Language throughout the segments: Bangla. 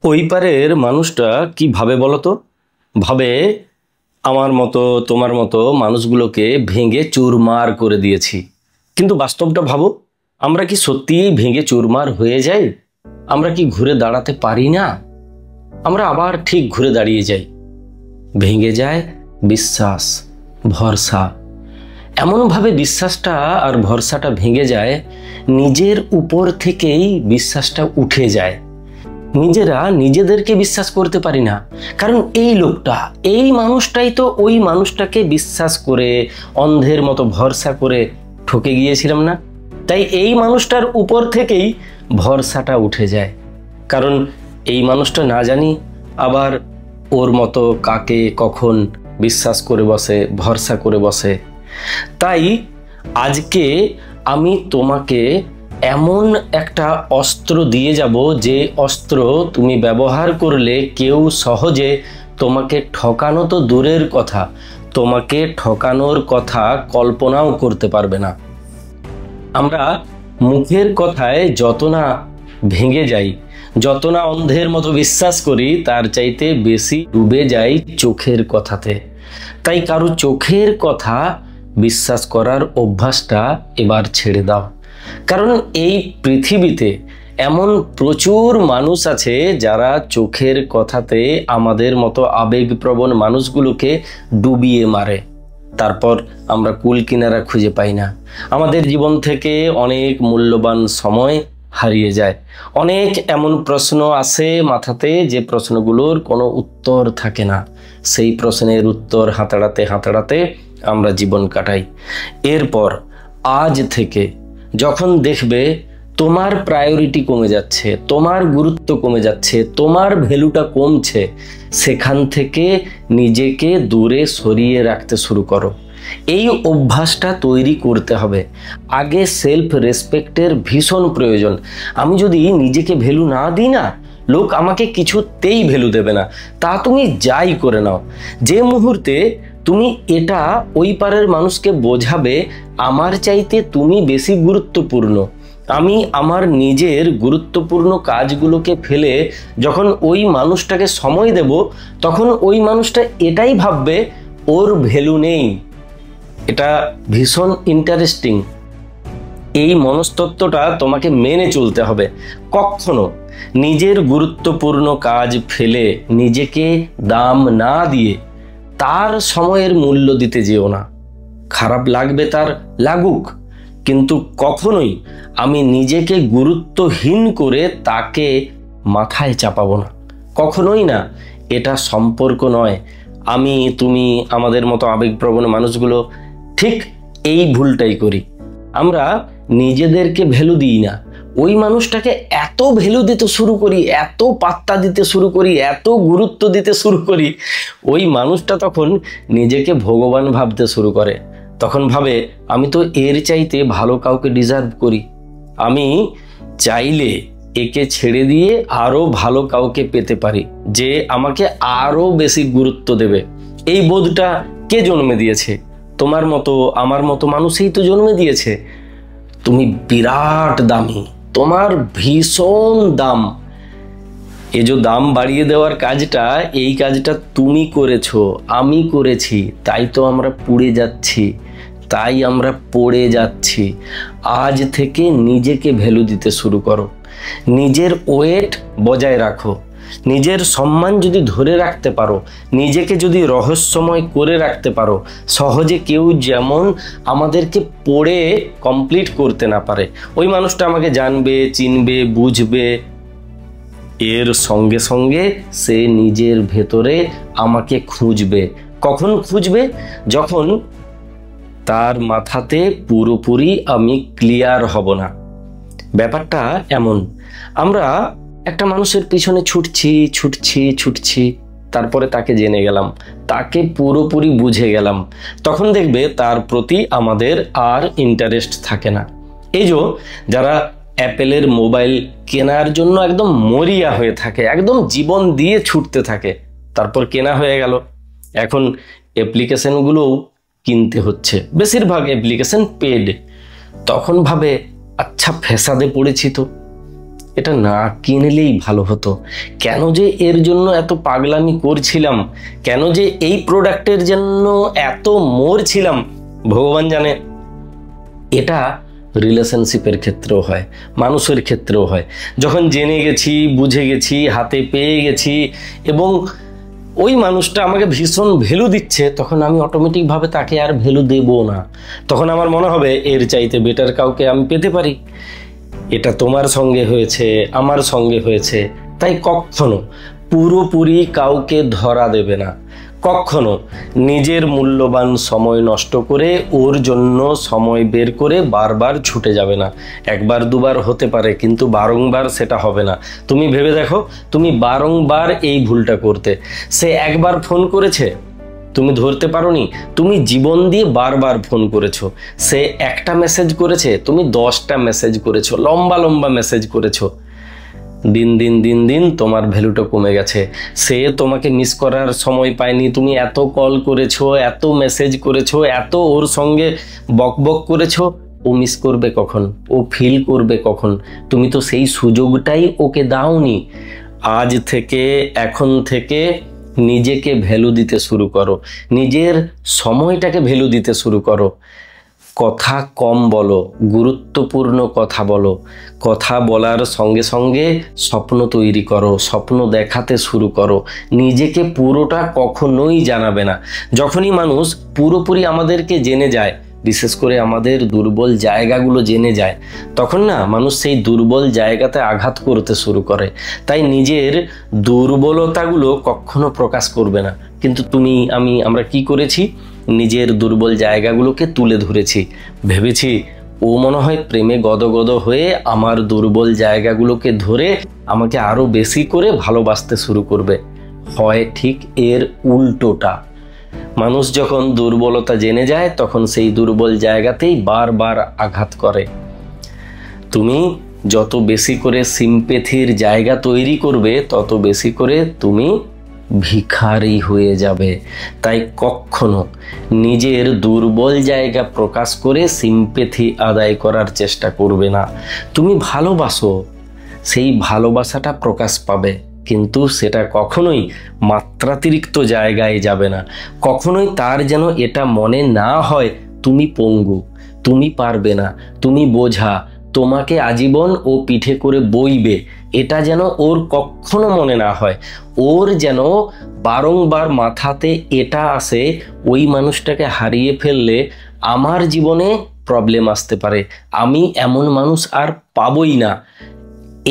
ওই পারের মানুষটা কি ভাবে বলো তো? ভাবে আমার মতো তোমার মতো মানুষগুলোকে ভেঙে চুরমার করে দিয়েছি। কিন্তু বাস্তবটা ভাবো, আমরা কি সত্যিই ভেঙে চুরমার হয়ে যাই? আমরা কি ঘুরে দাঁড়াতে পারি না? আমরা আবার ঠিক ঘুরে দাঁড়িয়ে যাই। ভেঙে যায় বিশ্বাস, ভরসা। এমনভাবে বিশ্বাসটা আর ভরসাটা ভেঙে যায়, নিজের উপর থেকেই বিশ্বাসটা উঠে যায়। নিজেরা নিজেদেরকে বিশ্বাস করতে পারি না, কারণ এই লোকটা, এই মানুষটাই তো ওই মানুষটাকে বিশ্বাস করে অন্ধের মতো ভরসা করে ঠকে গিয়েছিলাম না। তাই এই মানুষটার উপর থেকেই ভরসাটা উঠে যায়, কারণ এই মানুষটা না জানি আবার ওর মতো কাকে কখন বিশ্বাস করে বসে, ভরসা করে বসে। তাই আজকে আমি তোমাকে এমন একটা অস্ত্র দিয়ে যাব, যে অস্ত্র তুমি ব্যবহার করলে কেউ সহজে তোমাকে ঠকানো তো দূরের কথা, তোমাকে ঠকানোর কথা কল্পনাও করতে পারবে না। আমরা মুখের কথায় যত না ভেঙে যাই, যত না অন্ধের মতো বিশ্বাস করি, তার চাইতে বেশি ডুবে যাই চোখের কথাতে। তাই কারো চোখের কথা বিশ্বাস করার অভ্যাসটা এবার ছেড়ে দাও, কারণ এই পৃথিবীতে এমন প্রচুর মানুষ আছে যারা চোখের কথাতে আমাদের মতো আবেগপ্রবণ মানুষগুলোকে ডুবিয়ে মারে। তারপর আমরা কুল কিনারা খুঁজে পাই না, আমাদের জীবন থেকে অনেক মূল্যবান সময় হারিয়ে যায়। অনেক এমন প্রশ্ন আসে মাথাতে, যে প্রশ্নগুলোর কোনো উত্তর থাকে না। সেই প্রশ্নের উত্তর হাতাড়াতে হাতাড়াতে আমরা জীবন কাটাই। এরপর আজ থেকে যখন দেখবে তোমার প্রায়োরিটি কমে যাচ্ছে, তোমার গুরুত্ব কমে যাচ্ছে, তোমার ভ্যালুটা কমছে, সেখান থেকে নিজেকে দূরে সরিয়ে রাখতে শুরু করো। এই অভ্যাসটা তৈরি করতে হবে। আগে সেলফ রেসপেক্টের ভীষণ প্রয়োজন। আমি যদি নিজেকে ভ্যালু না দিই না, লোক আমাকে কিছুতেই ভ্যালু দেবে না। তা তুমি যাই করে নাও, যে মুহূর্তে তুমি এটা ওই পারের মানুষকে বোঝাবে আমার চাইতে তুমি বেশি গুরুত্বপূর্ণ, আমি আমার নিজের গুরুত্বপূর্ণ কাজগুলোকে ফেলে যখন ওই মানুষটাকে সময় দেব, তখন ওই মানুষটা এটাই ভাববে ওর ভ্যালু নেই। এটা ভীষণ ইন্টারেস্টিং। এই মনস্তত্ত্বটা তোমাকে মেনে চলতে হবে। কখনো নিজের গুরুত্বপূর্ণ কাজ ফেলে নিজেকে দাম না দিয়ে তার সময়ের মূল্য দিতে যেও না। খারাপ লাগবে তার, লাগুক, কিন্তু কখনোই আমি নিজেকে গুরুত্বহীন করে তাকে মাথায় চাপাবো না, কখনোই না। এটা সম্পর্ক নয়। আমি, তুমি, আমাদের মতো আবেগপ্রবণ মানুষগুলো ঠিক এই ভুলটাই করি। আমরা নিজেদেরকে ভ্যালু দিই না, ওই মানুষটাকে এত ভ্যালু দিতে শুরু করি, এত পাত্তা দিতে শুরু করি, এত গুরুত্ব দিতে শুরু করি, ওই মানুষটা তখন নিজেকে ভগবান ভাবতে শুরু করে। তখন ভাবে আমি তো এর চাইতে ভালো কাউকে ডিজার্ভ করি, আমি চাইলে একে ছেড়ে দিয়ে আরো ভালো কাউকে পেতে পারি, যে আমাকে আরো বেশি গুরুত্ব দেবে। এই বোধটা কে জন্মে দিয়েছে? তোমার মতো আমার মতো মানুষই তো জন্মে দিয়েছে। তুমি বিরাট দামি, তোমার ভীষণ দাম। এই যে দাম বাড়িয়ে দেওয়ার কাজটা, এই কাজটা তুমি করেছো, আমি করেছি, তাই তো আমরা পুড়ে যাচ্ছি, তাই আমরা পড়ে যাচ্ছি। আজ থেকে নিজেকে ভ্যালু দিতে শুরু করো, নিজের ওয়েট বজায় রাখো। নিজের সম্মান যদি ধরে রাখতে পারো, নিজেকে যদি রহস্যময় করে রাখতে পারো, সহজে কেউ যেমন আমাদেরকে পড়ে কমপ্লিট করতে না পারে। ওই মানুষটা আমাকে জানবে, চিনবে, বুঝবে, এর সঙ্গে সঙ্গে সে নিজের ভেতরে আমাকে খুঁজবে। কখন খুঁজবে? যখন তার মাথাতে পুরোপুরি আমি ক্লিয়ার হব না। ব্যাপারটা এমন, আমরা একটা মানুষের পিছনে ছুটছি ছুটছি ছুটছি, তারপরে তাকে জেনে গেলাম, তাকে পুরোপুরি বুঝে গেলাম, তখন দেখবে তার প্রতি আমাদের আর ইন্টারেস্ট থাকে না। এই যে যারা অ্যাপেলের মোবাইল কেনার জন্য একদম মরিয়া হয়ে থাকে, একদম জীবন দিয়ে ছুটতে থাকে, তারপর কেনা হয়ে গেল, এখন অ্যাপ্লিকেশনগুলোও কিনতে হচ্ছে, বেশিরভাগ অ্যাপ্লিকেশন পেড। তখন ভাবে আচ্ছা ফ্যাসাদে পড়েছি তো, এটা না কিনলেই ভালো হতো। কেন যে এর জন্য এত পাগলামি করছিলাম, কেন যে এই প্রোডাক্টের জন্য এত মরছিলাম, ভগবান জানে। এটা রিলেশনশিপের ক্ষেত্রেও হয়, মানুষের ক্ষেত্রেও হয়। যখন জেনে গেছি, বুঝে গেছি, হাতে পেয়ে গেছি এবং ওই মানুষটা আমাকে ভীষণ ভ্যালু দিচ্ছে, তখন আমি অটোমেটিকভাবে তাকে আর ভ্যালু দেবো না। তখন আমার মনে হবে এর চাইতে বেটার কাউকে আমি পেতে পারি। এটা তোমার সঙ্গে হয়েছে, আমার সঙ্গে হয়েছে। তাই কখনো পুরোপুরি কাউকে ধরা দেবে না, কখনো নিজের মূল্যবান সময় নষ্ট করে ওর জন্য সময় বের করে বারবার ছুটে যাবে না। একবার দুবার হতে পারে, কিন্তু বারংবার সেটা হবে না। তুমি ভেবে দেখো, তুমি বারংবার এই ভুলটা করতে। সে একবার ফোন করেছে, তুমি ধরতে পারোনি, তুমি জীবন দিয়ে বারবার ফোন করেছো। সে একটা মেসেজ করেছে, তুমি 10টা মেসেজ করেছো, লম্বা লম্বা মেসেজ করেছো। দিন দিন দিন দিন তোমার ভ্যালুটা কমে গেছে। সে তোমাকে মিস করার সময় পায়নি। তুমি এত কল করেছো, এত মেসেজ করেছো, এত ওর সঙ্গে বকবক করেছো। ও মিস করবে কখন? ও ফিল করবে কখন? তুমি তো সেই সুযোগটাই ওকে দাওনি। আজ থেকে, এখন থেকে নিজেকে ভ্যালু দিতে শুরু করো, নিজের সময়টাকে ভ্যালু দিতে শুরু করো। কথা কম বলো, গুরুত্বপূর্ণ কথা বলো। কথা বলার সঙ্গে সঙ্গে স্বপ্ন তৈরি করো, স্বপ্ন দেখাতে শুরু করো। নিজেকে পুরোটা কখনোই জানাবে না। যখনই মানুষ পুরোপুরি আমাদেরকে জেনে যায়, বিশেষ করে আমাদের দুর্বল জায়গাগুলো জেনে যায়, তখন না মানুষ সেই দুর্বল জায়গাতে আঘাত করতে শুরু করে। তাই নিজের দুর্বলতাগুলো কখনো প্রকাশ করবে না। কিন্তু তুমি, আমরা কি করেছি? নিজের দুর্বল জায়গাগুলোকে তুলে ধরেছি। ভেবেছি ও মনে হয় প্রেমে গদগদ হয়ে আমার দুর্বল জায়গাগুলোকে ধরে আমাকে আরো বেশি করে ভালোবাসতে শুরু করবে। হয় ঠিক এর উল্টোটা। মানুষ যখন দুর্বলতা জেনে যায়, তখন সেই দুর্বল জায়গাতেই বারবার আঘাত করে। তুমি যত বেশি করে সিম্প্যাথির জায়গা তৈরি করবে, তত বেশি করে তুমি ভিখারি হয়ে যাবে। তাই কখনো নিজের দুর্বল জায়গা প্রকাশ করে সিম্প্যাথি আদায় করার চেষ্টা করবে না। তুমি ভালোবাসো, সেই ভালোবাসাটা প্রকাশ পাবে, কিন্তু সেটা কখনোই মাত্রাতিরিক্ত জায়গায় যাবে না। কখনোই তার যেন এটা মনে না হয় তুমি পঙ্গু, তুমি পারবে না, তুমি বোঝা, তোমাকে আজীবন ও পিঠে করে বইবে, এটা যেন ওর কখনো মনে না হয়। ওর যেন বারংবার মাথাতে এটা আসে, ওই মানুষটাকে হারিয়ে ফেললে আমার জীবনে প্রবলেম আসতে পারে, আমি এমন মানুষ আর পাবই না।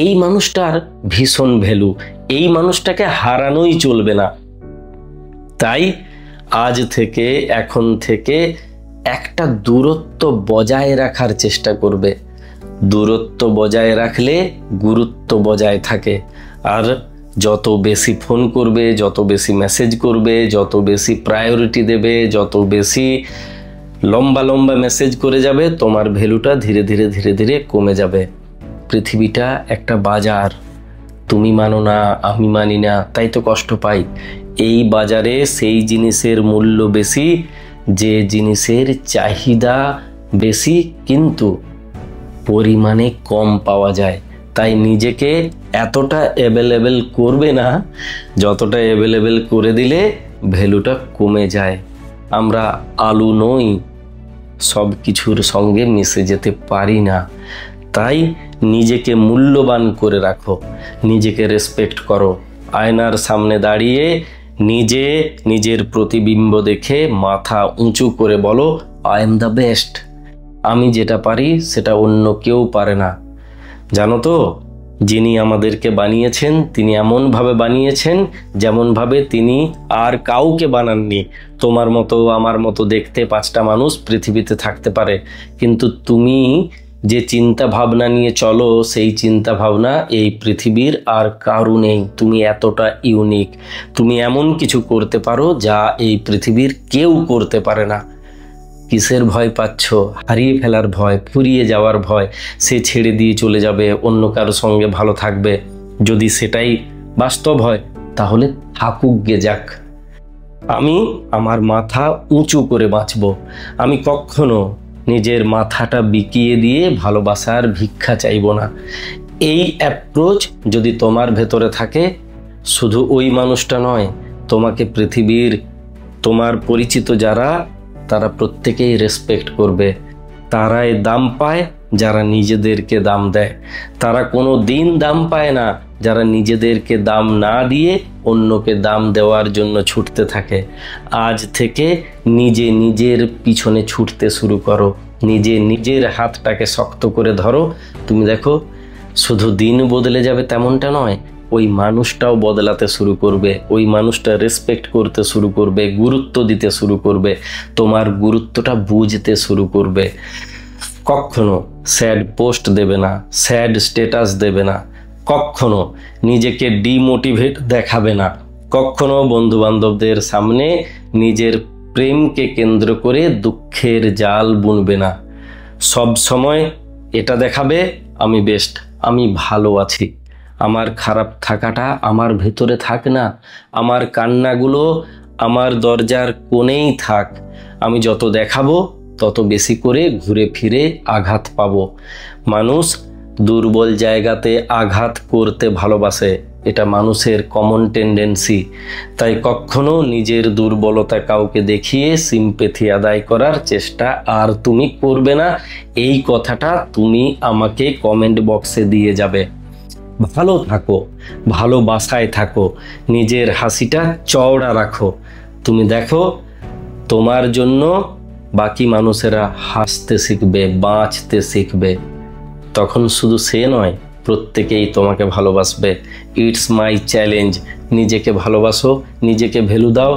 এই মানুষটার ভীষণ ভ্যালু, এই মানুষটাকে হারানোই চলবে না। তাই আজ থেকে, এখন থেকে একটা দূরত্ব বজায় রাখার চেষ্টা করবে। দূরত্ব বজায় রাখলে গুরুত্ব বজায় থাকে। আর যত বেশি ফোন করবে, যত বেশি মেসেজ করবে, যত বেশি প্রায়োরিটি দেবে, যত বেশি লম্বা লম্বা মেসেজ করে যাবে, তোমার ভ্যালুটা ধীরে ধীরে ধীরে ধীরে কমে যাবে। পৃথিবীটা একটা বাজার, তুমি মানো না, আমি মানি না, তাই তো কষ্ট পাই। এই বাজারে সেই জিনিসের মূল্য বেশি যে জিনিসের চাহিদা বেশি, কিন্তু পরিমাণে কম পাওয়া যায়। তাই নিজেকে এতটা অ্যাভেলেবেল করবে না, যতটা অ্যাভেলেবেল করে দিলে ভ্যালুটা কমে যায়। আমরা আলু নই, সব কিছুর সঙ্গে মিশে যেতে পারি না। তাই নিজেকে মূল্যবান করে রাখো, নিজেকে রেসপেক্ট করো। আয়নার সামনে দাঁড়িয়ে নিজের প্রতিবিম্ব দেখে মাথা উঁচু করে বলো, আই এম দ্য বেস্ট। আমি যেটা পারি সেটা অন্য কেউ পারে না। জানো তো, যিনি আমাদেরকে বানিয়েছেন তিনি এমনভাবে বানিয়েছেন যেমনভাবে তিনি আর কাউকে বানাননি। তোমার মতো আমার মতো দেখতে 5টা মানুষ পৃথিবীতে থাকতে পারে, কিন্তু তুমি যে চিন্তা ভাবনা নিয়ে চলো, সেই চিন্তা ভাবনা এই পৃথিবীর আর কারো নেই। তুমি এতটা ইউনিক, তুমি এমন কিছু করতে পারো যা এই পৃথিবীর কেউ করতে পারে না। কিসের ভয় পাচ্ছ? হারিয়ে ফেলার ভয়, ফুরিয়ে যাওয়ার ভয়। সে ছেড়ে দিয়ে চলে যাবে, অন্য কারোর সঙ্গে ভালো থাকবে। যদি সেটাই বাস্তব হয়, তাহলে থাকুক গে যাক। আমি আমার মাথা উঁচু করে বাঁচব। আমি কখনো নিজের মাথাটা বিকিয়ে দিয়ে ভালোবাসার ভিক্ষা চাইব না। এই অ্যাপ্রোচ যদি তোমার ভেতরে থাকে, শুধু ওই মানুষটা নয়, তোমাকে পৃথিবীর তোমার পরিচিত যারা, তারা প্রত্যেকেই রেসপেক্ট করবে। তারাই দাম পায় যারা নিজেদেরকে দাম দেয়। তারা কোনো দিন দাম পায় না যারা নিজেদেরকে দাম না দিয়ে অন্যকে দাম দেওয়ার জন্য ছুটতে থাকে। আজ থেকে নিজে নিজের পিছনে ছুটতে শুরু করো, নিজে নিজের হাতটাকে শক্ত করে ধরো। তুমি দেখো, শুধু দিন বদলে যাবে তেমনটা নয়, ওই মানুষটাও বদলাতে শুরু করবে, ওই মানুষটা রেসপেক্ট করতে শুরু করবে, গুরুত্ব দিতে শুরু করবে, তোমার গুরুত্বটা বুঝতে শুরু করবে। কখনো স্যাড পোস্ট দেবে না, স্যাড স্ট্যাটাস দেবে না, কখনো নিজেকে ডিমোটিভেট দেখাবে না, কখনো বন্ধু বান্ধবদের সামনে নিজের প্রেমকে কেন্দ্র করে দুঃখের জাল বুনবে না। সব সময় এটা দেখাবে, আমি বেস্ট, আমি ভালো আছি। আমার খারাপ থাকাটা আমার ভেতরে থাক না, আমার কান্নাগুলো আমার দরজার কোণেই থাক। আমি যত দেখাবো তত বেশি করে ঘুরে ফিরে আঘাত পাবো। মানুষ দুর্বল জায়গাতে আঘাত করতে ভালোবাসে, এটা মানুষের কমন টেন্ডেন্সি। তাই কখনো নিজের দুর্বলতা কাউকে দেখিয়ে সিম্প্যাথি আদায় করার চেষ্টা আর তুমি করবে না। এই কথাটা তুমি আমাকে কমেন্ট বক্সে দিয়ে যাবে। ভালো থাকো, ভালোবাসায় থাকো, নিজের হাসিটা চওড়া রাখো। তুমি দেখো, তোমার জন্য বাকি মানুষেরা হাসতে শিখবে, বাঁচতে শিখবে। তখন শুধু সে নয়, প্রত্যেকেই তোমাকে ভালোবাসবে। ইটস মাই চ্যালেঞ্জ, নিজেকে ভালোবাসো, নিজেকে ভ্যালু দাও,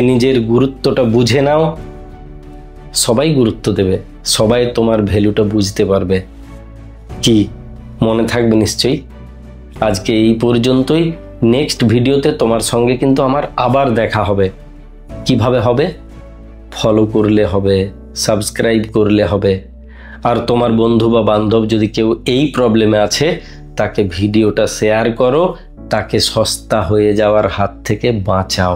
নিজের গুরুত্বটা বুঝে নাও। সবাই গুরুত্ব দেবে, সবাই তোমার ভ্যালুটা বুঝতে পারবে। কি মনে থাকবে নিশ্চয়ই। আজকে এই পর্যন্তই। নেক্সট ভিডিওতে তোমার সঙ্গে কিন্তু আমার আবার দেখা হবে। কিভাবে হবে? ফলো করলে হবে, সাবস্ক্রাইব করলে হবে। আর তোমার বন্ধু বা বান্ধব যদি কেউ এই প্রবলেমে আছে, তাকে ভিডিওটা শেয়ার করো, তাকে সস্তা হয়ে যাওয়ার হাত থেকে বাঁচাও।